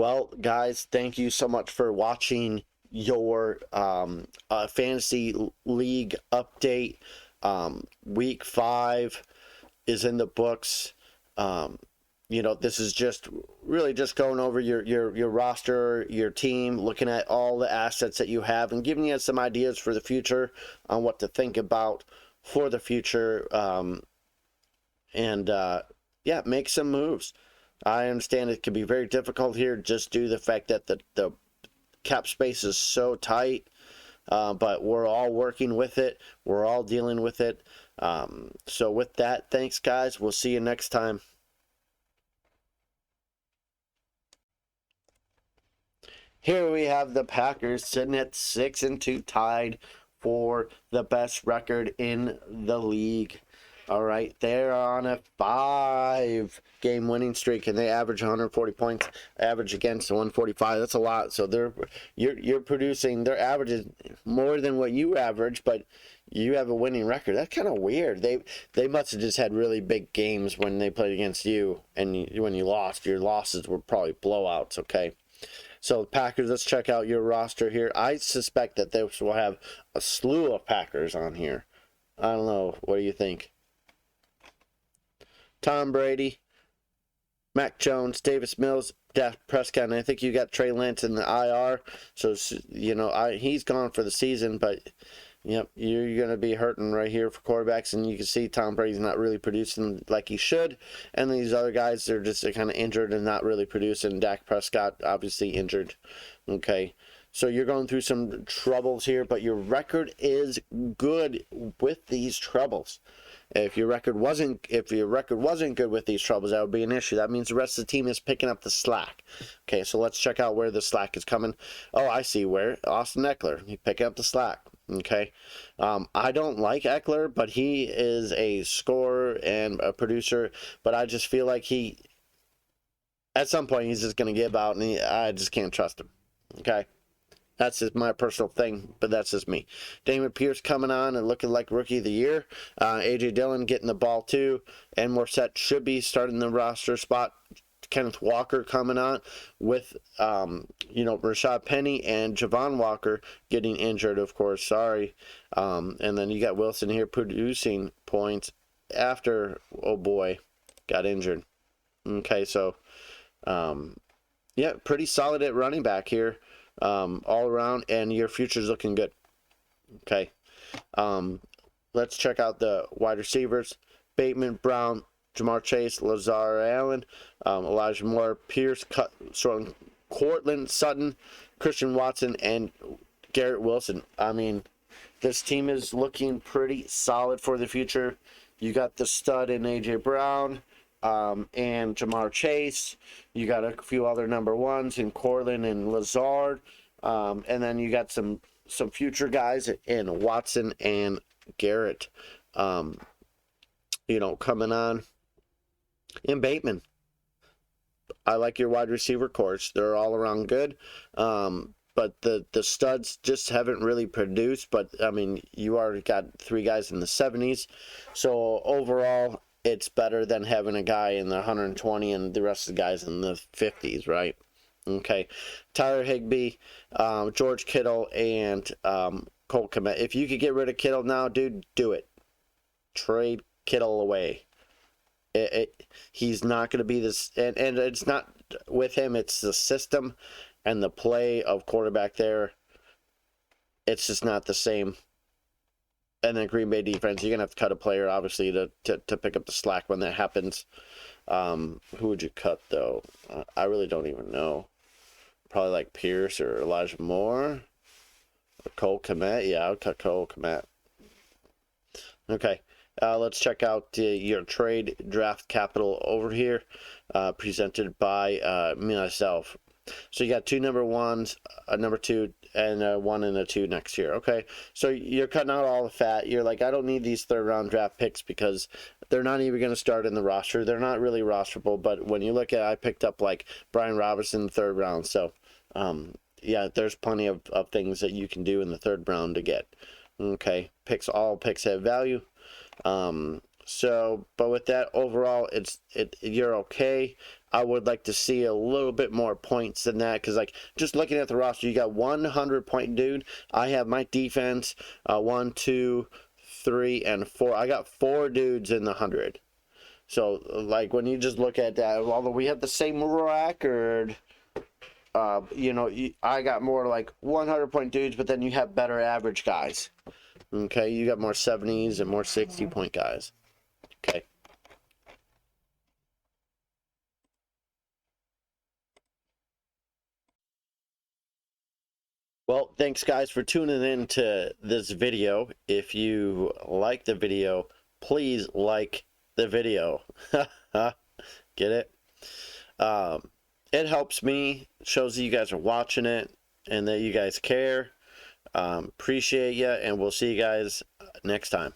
Well, guys, thank you so much for watching your fantasy league update. Week 5 is in the books. Um, this is just really just going over your roster, your team, looking at all the assets that you have, and giving you some ideas for the future on what to think about for the future. And yeah, make some moves. I understand it can be very difficult here just due to the fact that the cap space is so tight, but we're all working with it. We're all dealing with it. So with that, thanks, guys. We'll see you next time. Here we have the Packers sitting at 6-2, tied for the best record in the league. All right, they're on a 5-game winning streak, and they average 140 points. Average against 145. That's a lot. So you're producing. Their average is more than what you average, but you have a winning record. That's kind of weird. They must have just had really big games when they played against you, and when you lost, your losses were probably blowouts. Okay. So Packers, let's check out your roster here. I suspect that they will have a slew of Packers on here. I don't know. What do you think? Tom Brady, Mac Jones, Davis Mills, Dak Prescott, and I think you got Trey Lance in the IR. So, he's gone for the season, but yep, you're going to be hurting right here for quarterbacks, and you can see Tom Brady's not really producing like he should, and these other guys, they're just kind of injured and not really producing. Dak Prescott, obviously injured. Okay, so you're going through some troubles here, but your record is good with these troubles. If your record wasn't good with these troubles, that would be an issue. That means the rest of the team is picking up the slack. Okay, so let's check out where the slack is coming. Oh, I see where. Austin Eckler, he's picking up the slack. Okay, I don't like Eckler, but he is a scorer and a producer. But I just feel like at some point, he's just going to give out, and I just can't trust him. Okay. That's just my personal thing, but that's just me. Dameon Pierce coming on and looking like Rookie of the Year. A.J. Dillon getting the ball too. And Morissette should be starting the roster spot. Kenneth Walker coming on with, Rashad Penny and Javon Walker getting injured, of course. Sorry. And then you got Wilson here producing points after, oh boy, got injured. Okay, so, yeah, pretty solid at running back here. All around, and your future's looking good. Okay. Let's check out the wide receivers. Bateman, Brown, Ja'Marr Chase, Lazar Allen, Elijah Moore, Pierce, Courtland Sutton, Christian Watson, and Garrett Wilson. I mean, this team is looking pretty solid for the future. You got the stud in A.J. Brown, and Ja'Marr Chase. You got a few other number ones in Courtland and Lazard. And then you got some future guys in Watson and Garrett, coming on. And Bateman. I like your wide receiver course. They're all around good. But the studs just haven't really produced. But, I mean, you already got 3 guys in the 70s. So, overall, it's better than having a guy in the 120 and the rest of the guys in the 50s, right? Okay. Tyler Higbee, George Kittle, and Colt Kmet. If you could get rid of Kittle now, dude, do it. Trade Kittle away. He's not going to be this, and it's not with him, it's the system and the play of quarterback there. It's just not the same. And then Green Bay defense, you're going to have to cut a player, obviously, to pick up the slack when that happens. Who would you cut, though? I really don't even know. Probably like Pierce or Elijah Moore. Or Cole Kmet. Yeah, I would cut Cole Kmet. Okay. Let's check out your trade draft capital over here, presented by myself. So you got 2 number 1s, a number 2, and a 1 and a 2 next year. Okay, so you're cutting out all the fat. You're like, I don't need these 3rd-round draft picks because they're not even going to start in the roster. They're not really rosterable. But when you look at, I picked up like Brian Robinson in the 3rd round. So, yeah, there's plenty of things that you can do in the 3rd round to get. Okay, all picks have value. So, but with that, overall, you're okay. I would like to see a little bit more points than that, because like just looking at the roster, you got 100-point dude. I have my defense 1, 2, 3, and 4. I got 4 dudes in the 100. So like when you just look at that, although we have the same record, you know, I got more like 100-point dudes, but then you have better average guys. Okay, you got more 70s and more 60-point guys. Okay. Well, thanks guys for tuning in to this video. If you like the video, please like the video. Get it? It helps me, shows that you guys are watching it and that you guys care. Appreciate you, and we'll see you guys next time.